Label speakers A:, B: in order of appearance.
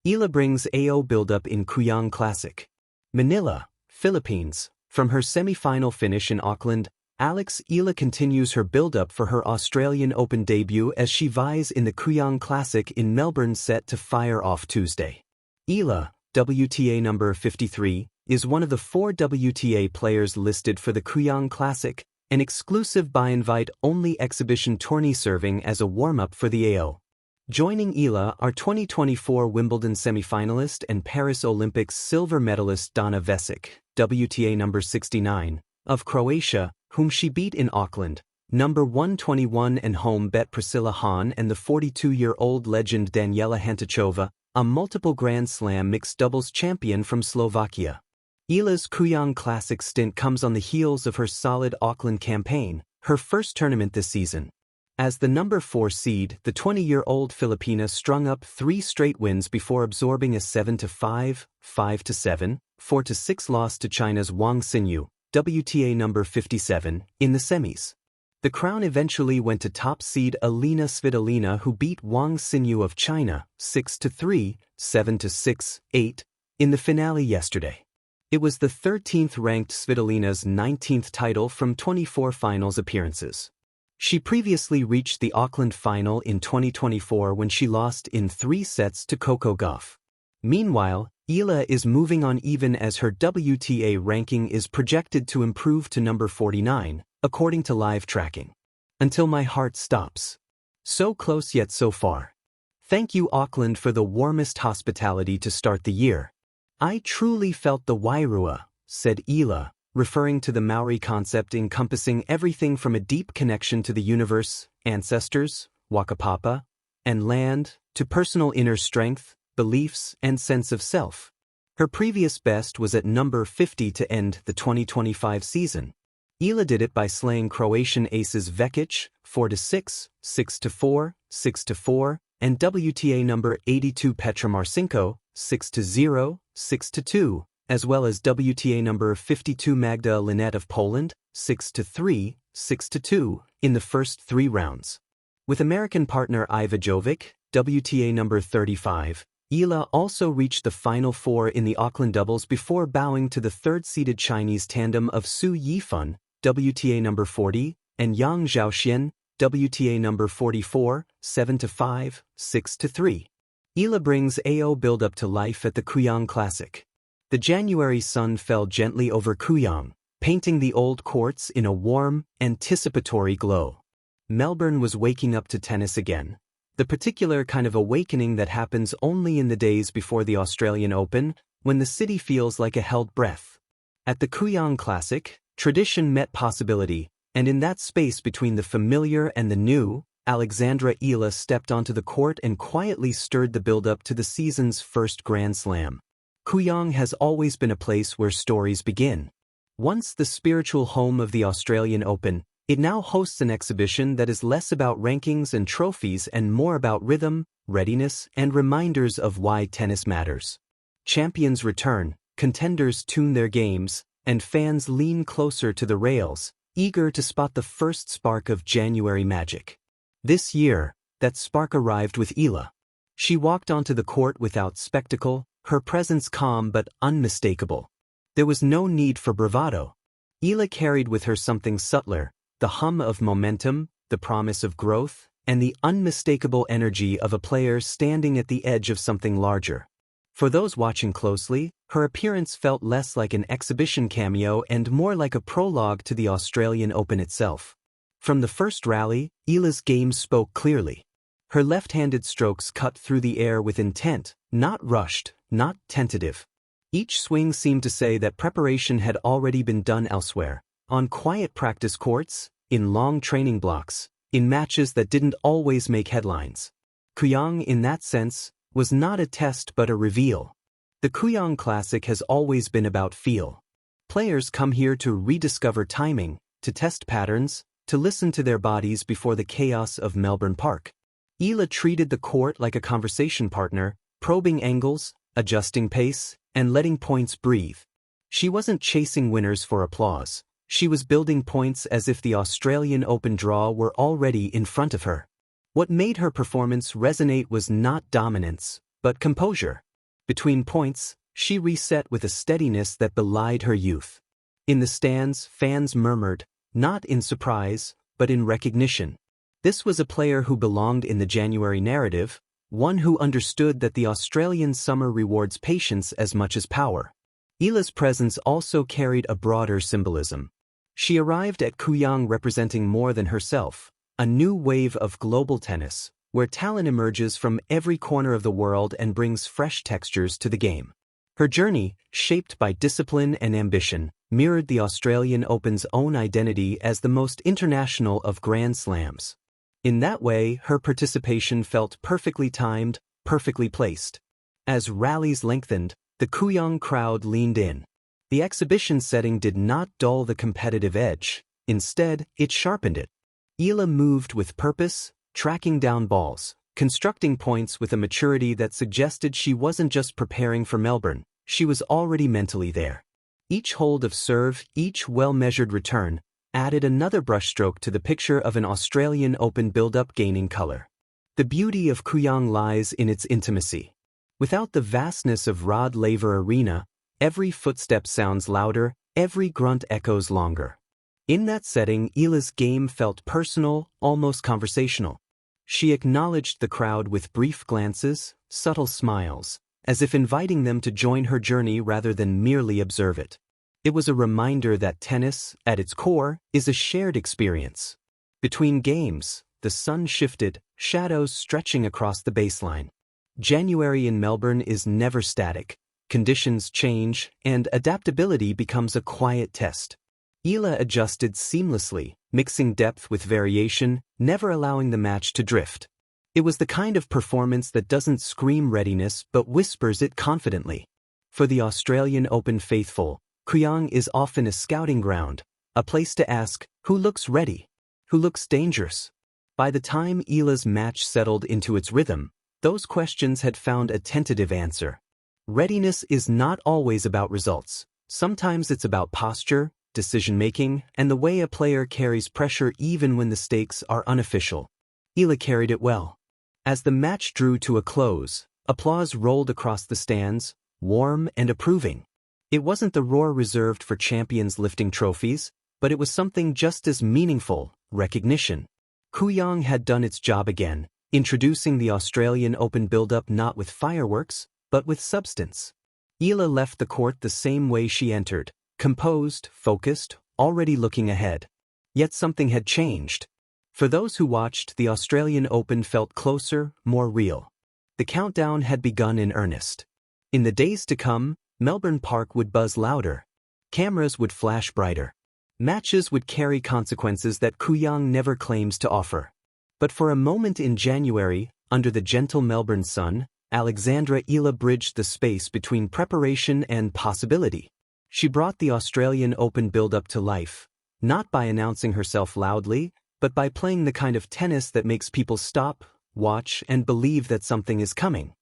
A: Eala brings AO buildup in Kooyong Classic. Manila, Philippines. From her semi-final finish in Auckland, Eala continues her build-up for her Australian Open debut as she vies in the Kooyong Classic in Melbourne, set to fire off Tuesday. Eala, WTA number 53, is one of the 4 WTA players listed for the Kooyong Classic, an exclusive by-invite-only exhibition tourney serving as a warm-up for the AO. Joining Eala are 2024 Wimbledon semifinalist and Paris Olympics silver medalist Dana Vesic, WTA number 69, of Croatia, whom she beat in Auckland, number 121 and home bet Priscilla Hahn, and the 42-year-old legend Daniela Hantuchova, a multiple Grand Slam mixed doubles champion from Slovakia. Eala's Kooyong Classic stint comes on the heels of her solid Auckland campaign, her first tournament this season. As the number 4 seed, the 20-year-old Filipina strung up 3 straight wins before absorbing a 7-5, 5-7, 4-6 loss to China's Wang Xinyu, WTA number 57, in the semis. The crown eventually went to top seed Alina Svitolina, who beat Wang Xinyu of China 6-3, 7-6, 8 in the finale yesterday. It was the 13th-ranked Svitolina's 19th title from 24 finals appearances. She previously reached the Auckland final in 2024 when she lost in 3 sets to Coco Gauff. Meanwhile, Eala is moving on even as her WTA ranking is projected to improve to number 49, according to live tracking. Until my heart stops. So close yet so far. Thank you Auckland for the warmest hospitality to start the year. I truly felt the Wairua, said Eala, referring to the Maori concept encompassing everything from a deep connection to the universe, ancestors, Wakapapa, and land, to personal inner strength, beliefs, and sense of self. Her previous best was at number 50 to end the 2025 season. Eala did it by slaying Croatian aces Vekic, 4-6, 6-4, 6-4, and WTA number 82 Petra Marcinko, 6-0, 6-2, as well as WTA number 52 Magda Linette of Poland, 6-3, 6-2, in the first 3 rounds. With American partner Iva Jovic, WTA number 35, Eala also reached the Final 4 in the Auckland doubles before bowing to the third-seeded Chinese tandem of Su Yifan, WTA number 40, and Yang Zhaoxian, WTA number 44, 7-5, 6-3. Eala brings AO build-up to life at the Kooyong Classic. The January sun fell gently over Kooyong, painting the old courts in a warm, anticipatory glow. Melbourne was waking up to tennis again, the particular kind of awakening that happens only in the days before the Australian Open, when the city feels like a held breath. At the Kooyong Classic, tradition met possibility, and in that space between the familiar and the new, Alexandra Eala stepped onto the court and quietly stirred the build-up to the season's first Grand Slam. Kooyong has always been a place where stories begin. Once the spiritual home of the Australian Open, it now hosts an exhibition that is less about rankings and trophies and more about rhythm, readiness, and reminders of why tennis matters. Champions return, contenders tune their games, and fans lean closer to the rails, eager to spot the first spark of January magic. This year, that spark arrived with Eala. She walked onto the court without spectacle, her presence calm but unmistakable. There was no need for bravado. Eala carried with her something subtler, the hum of momentum, the promise of growth, and the unmistakable energy of a player standing at the edge of something larger. For those watching closely, her appearance felt less like an exhibition cameo and more like a prologue to the Australian Open itself. From the first rally, Eala's game spoke clearly. Her left-handed strokes cut through the air with intent, not rushed, not tentative. Each swing seemed to say that preparation had already been done elsewhere, on quiet practice courts, in long training blocks, in matches that didn't always make headlines. Kooyong, in that sense, was not a test but a reveal. The Kooyong Classic has always been about feel. Players come here to rediscover timing, to test patterns, to listen to their bodies before the chaos of Melbourne Park. Eala treated the court like a conversation partner, probing angles, adjusting pace, and letting points breathe. She wasn't chasing winners for applause. She was building points as if the Australian Open draw were already in front of her. What made her performance resonate was not dominance, but composure. Between points, she reset with a steadiness that belied her youth. In the stands, fans murmured, not in surprise, but in recognition. This was a player who belonged in the January narrative, one who understood that the Australian summer rewards patience as much as power. Eala's presence also carried a broader symbolism. She arrived at Kooyong representing more than herself, a new wave of global tennis, where talent emerges from every corner of the world and brings fresh textures to the game. Her journey, shaped by discipline and ambition, mirrored the Australian Open's own identity as the most international of Grand Slams. In that way, her participation felt perfectly timed, perfectly placed. As rallies lengthened, the Kooyong crowd leaned in. The exhibition setting did not dull the competitive edge. Instead, it sharpened it. Eala moved with purpose, tracking down balls, constructing points with a maturity that suggested she wasn't just preparing for Melbourne, she was already mentally there. Each hold of serve, each well-measured return, added another brushstroke to the picture of an Australian Open build-up gaining color. The beauty of Kooyong lies in its intimacy. Without the vastness of Rod Laver Arena, every footstep sounds louder, every grunt echoes longer. In that setting, Eala's game felt personal, almost conversational. She acknowledged the crowd with brief glances, subtle smiles, as if inviting them to join her journey rather than merely observe it. It was a reminder that tennis, at its core, is a shared experience. Between games, the sun shifted, shadows stretching across the baseline. January in Melbourne is never static. Conditions change, and adaptability becomes a quiet test. Eala adjusted seamlessly, mixing depth with variation, never allowing the match to drift. It was the kind of performance that doesn't scream readiness but whispers it confidently. For the Australian Open faithful, Kooyong is often a scouting ground, a place to ask, who looks ready? Who looks dangerous? By the time Eala's match settled into its rhythm, those questions had found a tentative answer. Readiness is not always about results. Sometimes it's about posture, decision-making, and the way a player carries pressure even when the stakes are unofficial. Eala carried it well. As the match drew to a close, applause rolled across the stands, warm and approving. It wasn't the roar reserved for champions lifting trophies, but it was something just as meaningful, recognition. Kooyong had done its job again, introducing the Australian Open build-up not with fireworks, but with substance. Eala left the court the same way she entered, composed, focused, already looking ahead. Yet something had changed. For those who watched, the Australian Open felt closer, more real. The countdown had begun in earnest. In the days to come, Melbourne Park would buzz louder. Cameras would flash brighter. Matches would carry consequences that Kooyong never claims to offer. But for a moment in January, under the gentle Melbourne sun, Alexandra Eala bridged the space between preparation and possibility. She brought the Australian Open build-up to life, not by announcing herself loudly, but by playing the kind of tennis that makes people stop, watch, and believe that something is coming.